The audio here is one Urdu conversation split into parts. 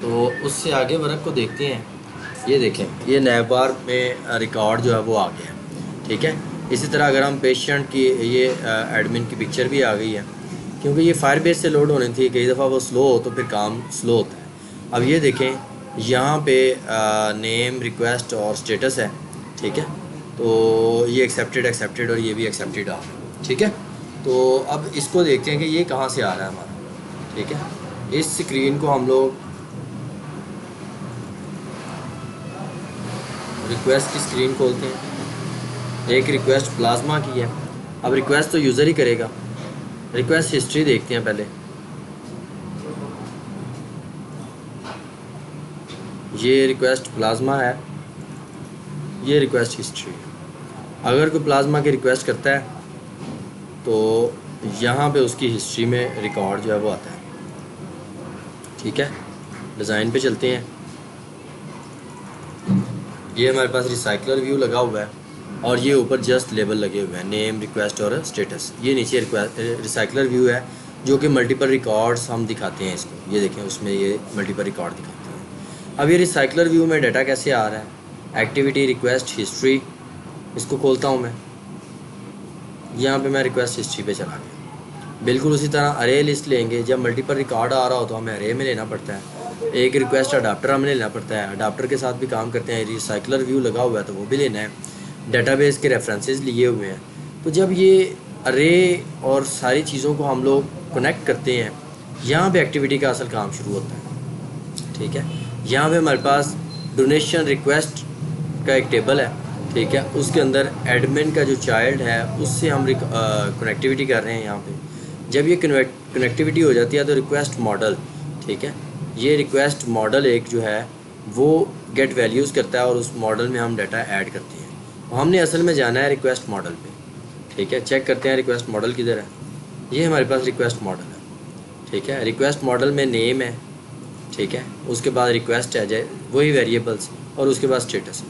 تو اس سے آگے ورک کو دیکھتے ہیں. یہ دیکھیں یہ نیو بار میں ریکارڈ جو ہے وہ آ گیا ہے. ٹھیک ہے. اسی طرح اگر ہم پیشنٹ کی یہ ایڈمن کی پکچر بھی آ گئی ہے کیونکہ یہ فائر بیس سے لوڈ ہونی تھی. کئی دفعہ وہ سلو ہو تو پھر کام سلو ہوتا ہے. اب یہ دیکھیں یہاں پہ نیم ریکویسٹ اور اسٹیٹس ہے. ٹھیک ہے. تو یہ ایکسیپٹیڈ اور یہ بھی ایکسیپٹیڈ آ رہا ہے. ٹھیک ہے. تو اب اس کو دیکھتے ہیں کہ یہ کہاں سے آ رہا ہے ہمارا. ٹھیک ہے. اس اسکرین کو ہم لوگ ریکویسٹ کی اسکرین کھولتے ہیں. ایک ریکویسٹ پلازما کی ہے. اب ریکویسٹ تو یوزر ہی کرے گا. ریکویسٹ ہسٹری دیکھتے ہیں پہلے. یہ ریکویسٹ پلازما ہے. یہ ریکویسٹ ہسٹری ہے. اگر کوئی پلازما کی ریکویسٹ کرتا ہے تو یہاں پہ اس کی ہسٹری میں ریکارڈ جو ہے وہ آتا ہے. ٹھیک ہے. ڈیزائن پہ چلتے ہیں. یہ ہمارے پاس ریسائکلر ویو لگا ہوا ہے اور یہ اوپر جسٹ لیبل لگے ہوئے ہیں نیم ریکویسٹ اور اسٹیٹس. یہ نیچے ریسائکلر ویو ہے جو کہ ملٹیپل ریکارڈز ہم دکھاتے ہیں اس کو. یہ دیکھیں اس میں یہ ملٹیپل ریکارڈ دکھاتے ہیں. اب یہ ریسائکلر ویو میں ڈیٹا کیسے آ رہا ہے. ایکٹیویٹی ریکویسٹ ہسٹری اس کو کھولتا ہوں میں. یہاں پہ میں ریکویسٹ ہسٹری پہ چلا گیا. بالکل اسی طرح ارے لسٹ لیں گے. جب ملٹیپل ریکارڈ آ رہا ہو تو ہمیں ارے میں لینا پڑتا ہے. ایک ریکویسٹ اڈاپٹر ہمیں لینا پڑتا ہے. اڈاپٹر کے ساتھ بھی کام کرتے ہیں. ریسائکلر ویو لگا ہوا ہے تو وہ بھی لینا ہے. ڈیٹا بیس کے ریفرنسز لیے ہوئے ہیں. تو جب یہ ارے اور ساری چیزوں کو ہم لوگ کنیکٹ کرتے ہیں یہاں پہ ایکٹیویٹی کا اصل کام شروع ہوتا ہے. ٹھیک ہے. یہاں پہ ہمارے پاس ڈونیشن ریکویسٹ کا ایک ٹیبل ہے. ٹھیک ہے. اس کے اندر ایڈمن کا جو چائلڈ ہے اس سے ہم کنیکٹیوٹی کر رہے ہیں. یہاں پہ جب یہ کنیکٹیوٹی ہو جاتی ہے تو ریکویسٹ ماڈل. ٹھیک ہے. یہ ریکویسٹ ماڈل ایک جو ہے وہ گیٹ ویلیوز کرتا ہے اور اس ماڈل میں ہم ڈیٹا ایڈ کرتے ہیں. ہم نے اصل میں جانا ہے ریکویسٹ ماڈل پہ. ٹھیک ہے. چیک کرتے ہیں ریکویسٹ ماڈل کدھر ہے. یہ ہمارے پاس ریکویسٹ ماڈل ہے. ٹھیک ہے. ریکویسٹ ماڈل میں نیم ہے. ٹھیک ہے. اس کے بعد ریکویسٹ ہے جائے وہی ویریبلس اور اس کے بعد اسٹیٹس.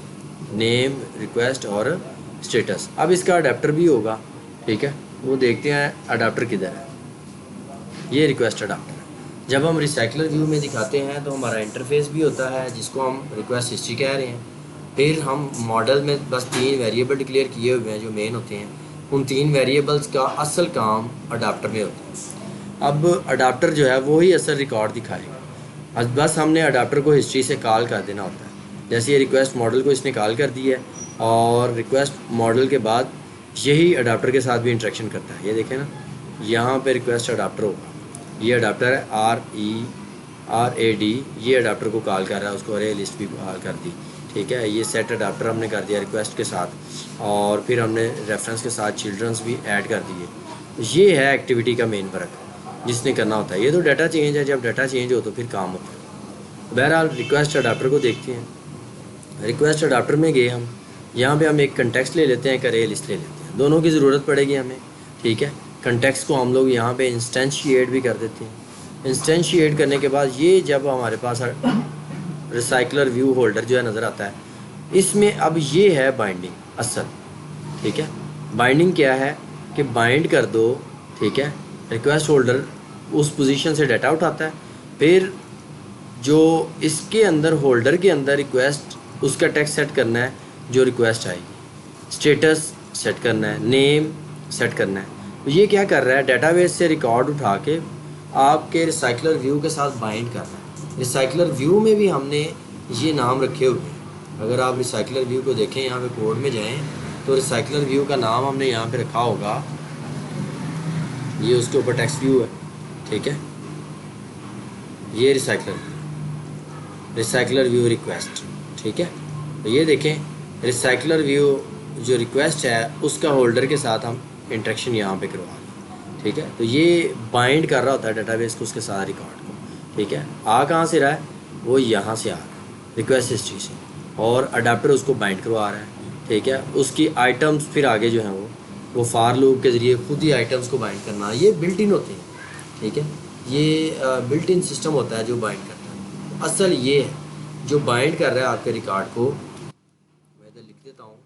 نیم ریکویسٹ اور اسٹیٹس. اب اس کا اڈاپٹر بھی ہوگا. ٹھیک ہے. وہ دیکھتے ہیں اڈاپٹر کدھر ہے. یہ ریکویسٹ اڈاپٹر ہے. جب ہم ریسائکلر ویو میں دکھاتے ہیں تو ہمارا انٹرفیس بھی ہوتا ہے جس کو ہم ریکویسٹ ہسٹری کہہ رہے ہیں. پھر ہم ماڈل میں بس 3 ویریبل ڈکلیئر کیے ہوئے ہیں جو مین ہوتے ہیں. ان 3 ویریبلس کا اصل کام اڈاپٹر میں ہوتا ہے. اب اڈاپٹر جو ہے وہی اصل ریکارڈ دکھائے گا. بس ہم نے اڈاپٹر کو ہسٹری سے کال کر دینا ہوتا ہے. جیسے یہ ریکویسٹ ماڈل کو اس نے کال کر دی ہے اور ریکویسٹ ماڈل کے بعد یہی اڈاپٹر کے ساتھ بھی انٹریکشن کرتا ہے. یہ دیکھیں نا یہاں پہ ریکویسٹ اڈاپٹر ہوگا. یہ اڈاپٹر ہے RED. یہ اڈاپٹر کو کال کر رہا ہے. اس کو ارے لسٹ بھی کال کر دی. ٹھیک ہے. یہ سیٹ اڈاپٹر ہم نے کر دیا ریکویسٹ کے ساتھ اور پھر ہم نے ریفرنس کے ساتھ چلڈرنس بھی ایڈ کر دیے. یہ ہے ایکٹیویٹی کا مین ورک جس نے کرنا ہوتا ہے. یہ تو ڈیٹا چینج ہے. جب ڈیٹا چینج ہو تو پھر کام ہوتا ہے. بہرحال ریکویسٹ اڈاپٹر کو دیکھتے ہیں. ریکویسٹ اڈاپٹر میں گئے ہم. یہاں پہ ہم ایک کنٹیکسٹ لے لیتے ہیں ایک ارے لسٹ لے لیتے ہیں. دونوں کی ضرورت پڑے گی ہمیں. ٹھیک ہے. کنٹیکسٹ کو ہم لوگ یہاں پہ انسٹینشیٹ بھی کر دیتے ہیں. انسٹینشیٹ کرنے کے بعد یہ جب ہمارے پاس ریسائکلر ویو ہولڈر جو ہے نظر آتا ہے اس میں اب یہ ہے بائنڈنگ اصل. ٹھیک ہے. بائنڈنگ کیا ہے کہ بائنڈ کر دو. ٹھیک ہے. ریکویسٹ ہولڈر اس پوزیشن سے ڈیٹا اٹھاتا ہے. پھر جو اس کے اندر ہولڈر کے اندر ریکویسٹ اس کا ٹیکسٹ سیٹ کرنا ہے جو ریکویسٹ آئے گی. اسٹیٹس سیٹ کرنا ہے. نیم سیٹ کرنا ہے. تو یہ کیا کر رہا ہے ڈیٹا بیس سے ریکارڈ اٹھا کے آپ کے ریسائکلر ویو کے ساتھ بائنڈ کر رہا ہے. ریسائکلر ویو میں بھی ہم نے یہ نام رکھے ہوئے ہیں. اگر آپ ریسائکلر ویو کو دیکھیں یہاں پہ کوڈ میں جائیں تو ریسائکلر ویو کا نام ہم نے یہاں پہ رکھا ہوگا. یہ اس کے اوپر ٹیکسٹ ویو ہے. ٹھیک ہے. یہ ریسائکلر ویو ریکویسٹ. ٹھیک ہے. تو یہ دیکھیں ریسائکلر ویو جو ریکویسٹ ہے اس کا ہولڈر کے ساتھ ہم انٹریکشن یہاں پہ کروا دیں. ٹھیک ہے. تو یہ بائنڈ کر رہا ہوتا ہے ڈیٹا بیس کو اس کے ساتھ ریکارڈ کو. ٹھیک ہے. کہاں سے رہا ہے وہ یہاں سے آ رہا ہے ریکویسٹ ہسٹری سے اور اڈاپٹر اس کو بائنڈ کروا رہا ہے. ٹھیک ہے. اس کی آئٹمس پھر آگے جو ہیں وہ فار لوپ کے ذریعے خود ہی آئٹمس کو بائنڈ کرنا. یہ بلٹ ان ہوتے ہیں. ٹھیک ہے. یہ بلٹ ان سسٹم ہوتا ہے جو بائنڈ کرتا ہے. اصل یہ ہے جو بائنڈ کر رہا ہے آپ کے ریکارڈ کو. میں ادھر لکھ دیتا ہوں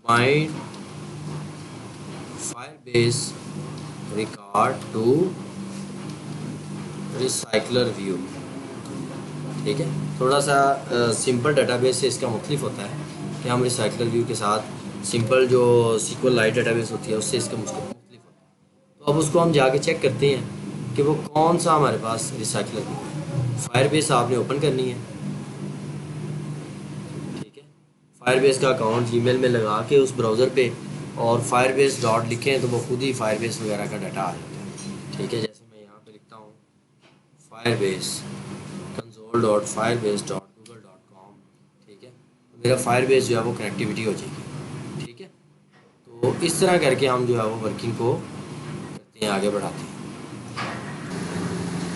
bind Firebase record to recycler view. ٹھیک ہے. تھوڑا سا سمپل ڈیٹا بیس سے اس کا مختلف ہوتا ہے کہ ہم ریسائکلر ویو کے ساتھ سمپل جو سیکول لائٹ ڈیٹا بیس ہوتی ہے اس سے اس کا مختلف ہوتا ہے. تو اب اس کو ہم جا کے چیک کرتے ہیں کہ وہ کون سا ہمارے پاس ریسائکلر ویو ہے. فائر بیس آپ نے اوپن کرنی ہے. ٹھیک ہے, فائر بیس کا اکاؤنٹ جی میل میں لگا کے اس براؤزر پہ اور فائر بیس ڈاٹ لکھیں تو وہ خود ہی فائر بیس وغیرہ کا ڈاٹا آ جاتا ہے. ٹھیک ہے, جیسے میں یہاں پہ لکھتا ہوں فائر بیس کنسول ڈاٹ فائر بیس ڈاٹ گوگل ڈاٹ کام. ٹھیک ہے, میرا فائر بیس جو ہے وہ کنیکٹیوٹی ہو جائے گی. ٹھیک ہے, تو اس طرح کر کے ہم جو ہے وہ ورکنگ کو کرتے ہیں, آگے بڑھاتے ہیں.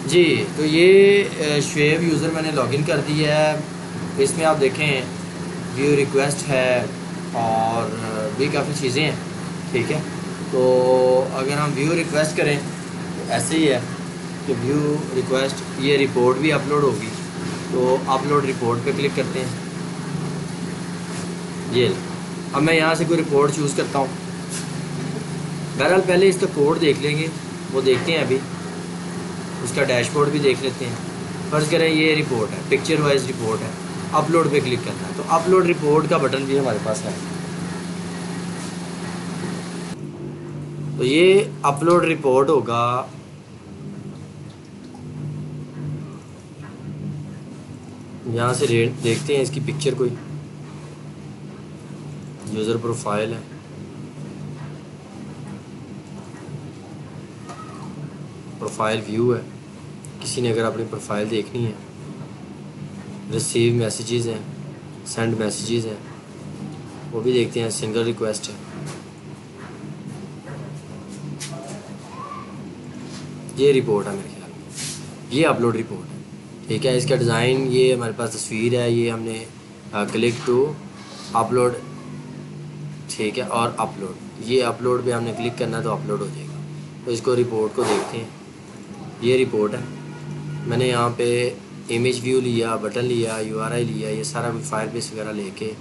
جی, تو یہ شعیب یوزر میں نے لاگ ان کر دیا ہے. اس میں آپ دیکھیں ویو ریکویسٹ ہے اور بھی کافی چیزیں ہیں. ٹھیک ہے, تو اگر ہم ویو ریکویسٹ کریں تو ایسے ہی ہے کہ ویو ریکویسٹ یہ رپورٹ بھی اپلوڈ ہوگی. تو اپلوڈ رپورٹ پہ کلک کرتے ہیں. یہ اب میں یہاں سے کوئی رپورٹ چوز کرتا ہوں. بہرحال پہلے اس کا کوڈ دیکھ لیں گے, وہ دیکھتے ہیں ابھی. اس کا ڈیش بورڈ بھی دیکھ لیتے ہیں. فرض کریں یہ رپورٹ ہے, پکچر وائز رپورٹ ہے. اپلوڈ پہ کلک کرنا ہے تو اپلوڈ رپورٹ کا بٹن بھی ہمارے پاس ہے. تو یہ اپلوڈ رپورٹ ہوگا. یہاں سے دیکھتے ہیں اس کی پکچر, کوئی یوزر پروفائل ہے, پروفائل ویو ہے. کسی نے اگر اپنی پروفائل دیکھنی ہے, ریسیو میسیجز ہیں, سینڈ میسیجز ہیں, وہ بھی دیکھتے ہیں. سنگل ریکویسٹ ہے. یہ رپورٹ ہے میرے خیال میں, یہ اپلوڈ رپورٹ ہے. ٹھیک ہے, اس کا ڈیزائن یہ ہمارے پاس تصویر ہے, یہ ہم نے کلک ٹو اپلوڈ. ٹھیک ہے, اور اپلوڈ, یہ اپلوڈ پہ ہم نے کلک کرنا ہے تو اپلوڈ ہو جائے گا. تو اس کو رپورٹ کو دیکھتے ہیں. یہ رپورٹ ہے. میں نے یہاں پہ امیج ویو لیا, بٹن لیا, یو آر آئی لیا, یہ سارا کچھ فائر بیس وغیرہ لے کے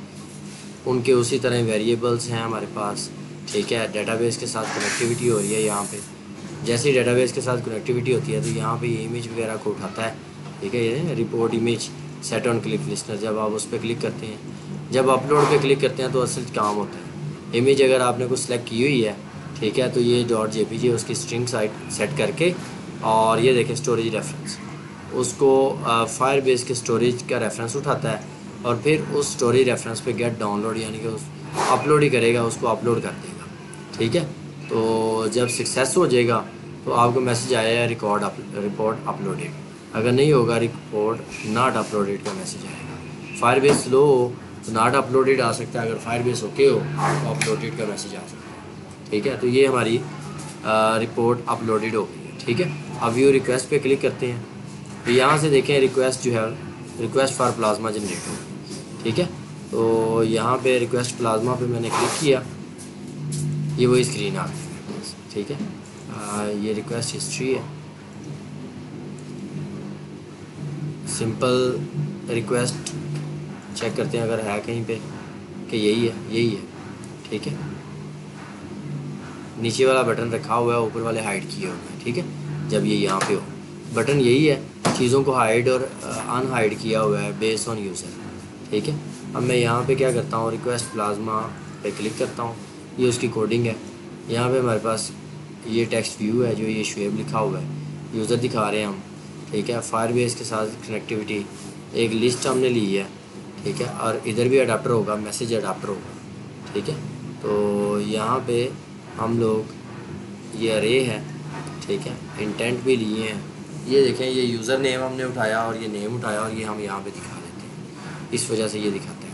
ان کے اسی طرح ویریبلس ہیں ہمارے پاس. ٹھیک ہے, ڈیٹا بیس کے ساتھ کنیکٹیوٹی ہو رہی ہے. یہاں پہ جیسے ہی ڈیٹا بیس کے ساتھ کنیکٹیوٹی ہوتی ہے تو یہاں پہ یہ امیج وغیرہ کو اٹھاتا ہے. ٹھیک ہے, یہ report image set on click listener, جب آپ اس پہ کلک کرتے ہیں, جب اپلوڈ پہ کلک کرتے ہیں تو اصل کام ہوتا ہے. امیج اگر آپ نے کوئی سلیکٹ کی ہوئی ہے, ٹھیک ہے, تو یہ ڈاٹ جے پی جی اس کی اسٹرنگ سیٹ کر کے, اور یہ دیکھیں اسٹوریج ریفرنس, اس کو فائر بیس کے اسٹوریج کا ریفرنس اٹھاتا ہے اور پھر اس اسٹوریج ریفرنس پہ گیٹ ڈاؤن لوڈ یعنی کہ اپلوڈ ہی کرے گا, اس کو اپلوڈ کر دے گا. ٹھیک ہے, تو جب سکسیس ہو جائے گا تو آپ کو میسیج آیا ہے رپورٹ اپلوڈیڈ. اگر نہیں ہوگا رپورٹ ناٹ اپلوڈیڈ کا میسیج آئے گا. فائر بیس سلو ہو تو ناٹ اپلوڈیڈ آ سکتا ہے, اگر فائر بیس اوکے ہو تو اپلوڈیڈ کا میسیج آ سکتا ہے. ٹھیک ہے, تو یہ ہماری رپورٹ اپلوڈیڈ ہو گئی ہے. ٹھیک ہے, اب ویو ریکویسٹ پہ کلک کرتے ہیں تو یہاں سے دیکھیں ریکویسٹ جو ہے ریکویسٹ فار پلازما جنریٹ ہو. ٹھیک ہے, تو یہاں پہ ریکویسٹ پلازما پہ میں نے کلک کیا, یہ وہی اسکرین آ گئی. ٹھیک ہے, یہ ریکویسٹ ہسٹری ہے. سمپل ریکویسٹ چیک کرتے ہیں اگر ہے کہیں پہ کہ یہی ہے. ٹھیک ہے, نیچے والا بٹن رکھا ہوا ہے, اوپر والے ہائڈ کیے ہوئے ہیں. ٹھیک ہے, جب یہ یہاں پہ ہو بٹن یہی ہے, چیزوں کو ہائڈ اور ان ہائڈ کیا ہوا ہے بیس آن یوزر. ٹھیک ہے, اب میں یہاں پہ کیا کرتا ہوں, ریکویسٹ پلازما پہ کلک کرتا ہوں. یہ اس کی کوڈنگ ہے. یہاں پہ ہمارے پاس یہ ٹیکسٹ ویو ہے جو یہ شعیب لکھا ہوا ہے, یوزر دکھا رہے ہیں ہم. ٹھیک ہے, فائر بیس کے ساتھ کنیکٹیوٹی ایک لسٹ ہم نے لی ہے. ٹھیک ہے, اور ادھر بھی اڈاپٹر ہوگا, میسیج اڈاپٹر ہوگا. ٹھیک ہے, تو یہاں پہ ہم لوگ یہ ارے ہے. ٹھیک ہے, انٹینٹ بھی لیے ہیں. یہ دیکھیں, یہ یوزر نیم ہم نے اٹھایا اور یہ نیم اٹھایا اور یہ ہم یہاں پہ دکھا دیتے ہیں, اس وجہ سے یہ دکھاتا ہے.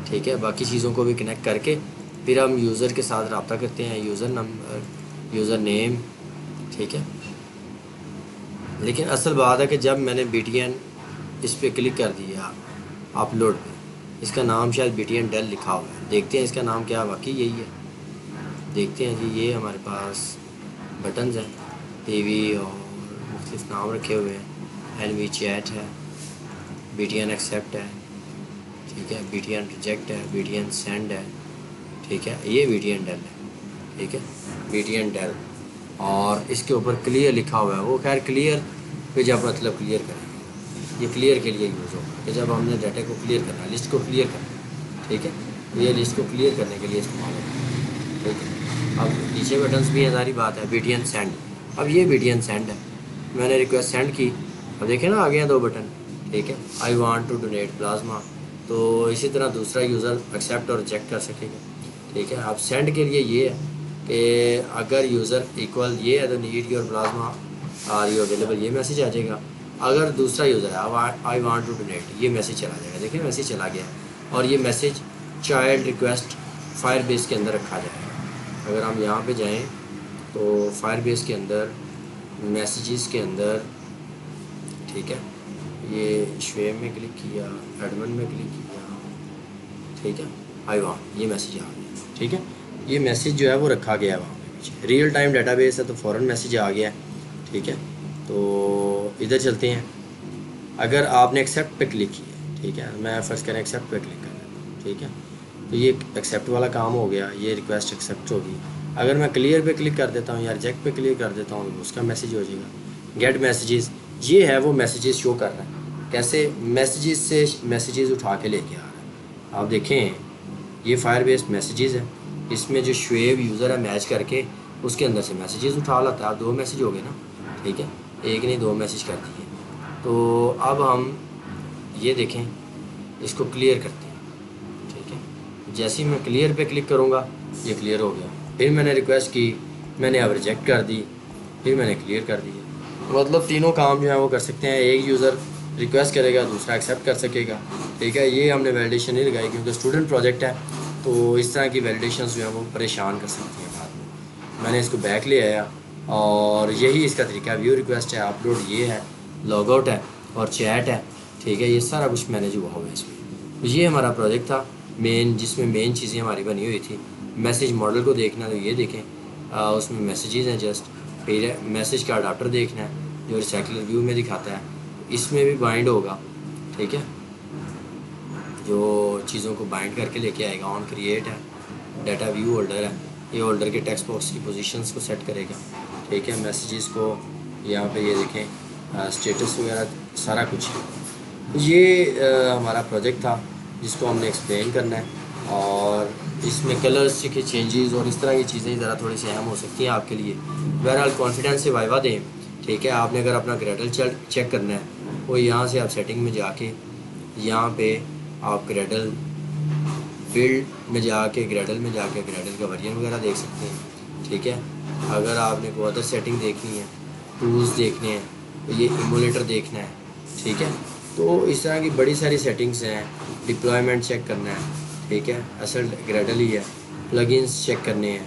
ٹھیک ہے, باقی چیزوں کو بھی کنیکٹ کر کے پھر ہم یوزر کے ساتھ رابطہ کرتے ہیں, یوزر نمبر, یوزر نیم. ٹھیک ہے, لیکن اصل بات ہے کہ جب میں نے بی ٹی این اس پہ کلک کر دیا اپلوڈ پہ, اس کا نام شاید بی ٹی این ڈیل لکھا ہوا ہے. دیکھتے ہیں اس کا نام کیا, واقعی یہی ہے. دیکھتے ہیں جی, یہ ہمارے پاس بٹنز ہیں, ٹی وی اور مختلف نام رکھے ہوئے ہیں. این وی چیٹ ہے, بی ٹی این ایکسیپٹ ہے. ٹھیک ہے, بی ٹی این ریجیکٹ ہے, بی ٹی این سینڈ ہے. ٹھیک ہے, یہ بی ٹی این ڈیل ہے. ٹھیک ہے, بی ٹی این ڈیل, اور اس کے اوپر کلیئر لکھا ہوا ہے. وہ خیر کلیئر پہ جب مطلب کلیئر کریں. یہ کلیئر کے لیے یوز ہوگا کہ جب ہم نے ڈیٹا کو کلیئر کرنا ہے، لسٹ کو کلیئر کرنا ہے، ٹھیک ہے، یہ لسٹ کو کلیئر کرنے کے لیے استعمال ہوگا، ٹھیک ہے۔ اب نیچے بٹنس بھی ہیں، ساری بات ہے، BTN سینڈ۔ اب یہ BTN سینڈ ہے، میں نے ریکویسٹ سینڈ کی، اب دیکھیں نا آگے ہیں 2 بٹن، ٹھیک ہے، I want to donate plasma, تو اسی طرح دوسرا یوزر ایکسیپٹ اور ریجیکٹ کر سکے گا، ٹھیک ہے۔ اب سینڈ کے لیے یہ ہے کہ اگر یوزر ایکول یہ ہے تو need your plasma are you available, یہ میسیج آ جائے گا۔ اگر دوسرا یوزر ہے آئی وانٹ ٹو ڈونیٹ، یہ میسیج چلا جائے گا، دیکھیں میسیج چلا گیا، اور یہ message child request Firebase کے اندر رکھا جائے گا۔ اگر ہم یہاں پہ جائیں تو فائر بیس کے اندر میسیجز کے اندر، ٹھیک ہے، یہ شویب میں کلک کیا، ایڈمن میں کلک کیا، ٹھیک ہے، آئی وانٹ، یہ میسیج آ گیا، ٹھیک ہے، یہ میسیج جو ہے وہ رکھا گیا ہے وہاں پہ پیچھے، ریئل ٹائم ڈیٹا بیس ہے تو فوراً میسیج آ گیا ہے، ٹھیک ہے۔ تو ادھر چلتے ہیں، اگر آپ نے ایکسیپٹ پہ کلک کیا ہے، ٹھیک ہے، میں فرض کریں ایکسیپٹ پہ کلک کر دیتا ہوں، ٹھیک ہے، تو یہ ایکسیپٹ والا کام ہو گیا، یہ ریکویسٹ ایکسیپٹ ہوگی۔ اگر میں کلیئر پہ کلک کر دیتا ہوں یا ریجیکٹ پہ کلک کر دیتا ہوں، اس کا میسیج ہو جائے گا۔ گیٹ میسیجز، یہ ہے وہ میسیجز شو کر رہا ہے، کیسے میسیجز سے میسیجز اٹھا کے لے کے آ رہا ہے۔ آپ دیکھیں یہ فائر بیس میسیجز ہے، اس میں جو شعیب یوزر ہے میچ کر کے اس کے اندر سے میسیجز اٹھا لاتا ہے۔ آپ 2 میسیج ہو گئے نا، ٹھیک ہے، ایک نہیں 2 میسیج کر دیے۔ تو اب ہم یہ دیکھیں، اس کو کلیئر کرتے ہیں، ٹھیک ہے، جیسے ہی میں کلیئر پہ کلک کروں گا یہ کلیئر ہو گیا، پھر میں نے ریکویسٹ کی، میں نے اب ریجیکٹ کر دی، پھر میں نے کلیئر کر دیا۔ مطلب تینوں کام جو ہیں وہ کر سکتے ہیں، ایک یوزر ریکویسٹ کرے گا دوسرا ایکسیپٹ کر سکے گا، ٹھیک ہے۔ یہ ہم نے ویلیڈیشن نہیں لگائی کیونکہ اسٹوڈنٹ پروجیکٹ ہے، تو اس طرح کی ویلیڈیشنز جو ہیں وہ پریشان کر سکتی ہیں بعد میں نے اس کو بیک لے آیا، اور یہی اس کا طریقہ ہے۔ ویو ریکویسٹ ہے، اپلوڈ یہ ہے، لاگ آؤٹ ہے، اور چیٹ ہے، ٹھیک ہے، یہ سارا کچھ مینیج ہوا ہوا ہے اس میں۔ یہ ہمارا پروجیکٹ تھا مین، جس میں مین چیزیں ہماری بنی ہوئی تھی۔ میسیج ماڈل کو دیکھنا تو یہ دیکھیں، اس میں میسیجز ہیں جسٹ، پھر میسیج کا اڈاپٹر دیکھنا ہے جو ریسائکلر ویو میں دکھاتا ہے، اس میں بھی بائنڈ ہوگا، ٹھیک ہے، جو چیزوں کو بائنڈ کر کے لے کے آئے گا۔ آن کریٹ ہے، ڈیٹا ویو ہولڈر ہے، یہ ہولڈر کے ٹیکسٹ باکس کی پوزیشنز کو سیٹ کرے گا، ٹھیک ہے۔ میسیجز کو یہاں پہ یہ دیکھیں، اسٹیٹس وغیرہ سارا کچھ ہے۔ یہ ہمارا پروجیکٹ تھا جس کو ہم نے ایکسپلین کرنا ہے، اور اس میں کلرس کے چینجز اور اس طرح کی چیزیں ذرا تھوڑی سی اہم ہو سکتی ہیں آپ کے لیے۔ بہرحال کانفیڈنس سے وائوا دیں، ٹھیک ہے۔ آپ نے اگر اپنا گریڈل چیک کرنا ہے، وہ یہاں سے آپ سیٹنگ میں جا کے، یہاں پہ آپ گریڈل بلڈ میں جا کے گریڈل کا ورژن وغیرہ دیکھ سکتے ہیں، ٹھیک ہے۔ اگر آپ نے کوئی ادر سیٹنگ دیکھنی ہے، ٹولز دیکھنے ہیں، تو یہ ایمولیٹر دیکھنا ہے، ٹھیک ہے۔ تو اس طرح کی بڑی ساری سیٹنگز ہیں، ڈپلائمنٹ چیک کرنا ہے، ٹھیک ہے، اصل گریڈل ہی ہے، پلگنس چیک کرنے ہیں،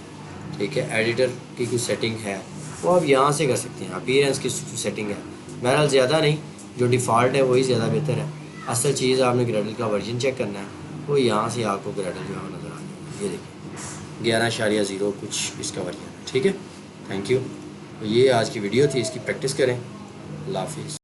ٹھیک ہے، ایڈیٹر کی کچھ سیٹنگ ہے وہ آپ یہاں سے کر سکتے ہیں، اپیرنس کی سیٹنگ ہے، بہرحال زیادہ نہیں، جو ڈیفالٹ ہے وہی زیادہ بہتر ہے۔ اصل چیز آپ نے گریڈل کا ورژن چیک کرنا ہے، وہ یہاں سے آپ کو گریڈل جو ہے نظر آ جائے گا، یہ دیکھیں 11.0 کچھ اس کا ورژن ہے، ٹھیک ہے۔ Thank you. یہ آج کی ویڈیو تھی، اس کی پریکٹس کریں۔ اللہ حافظ۔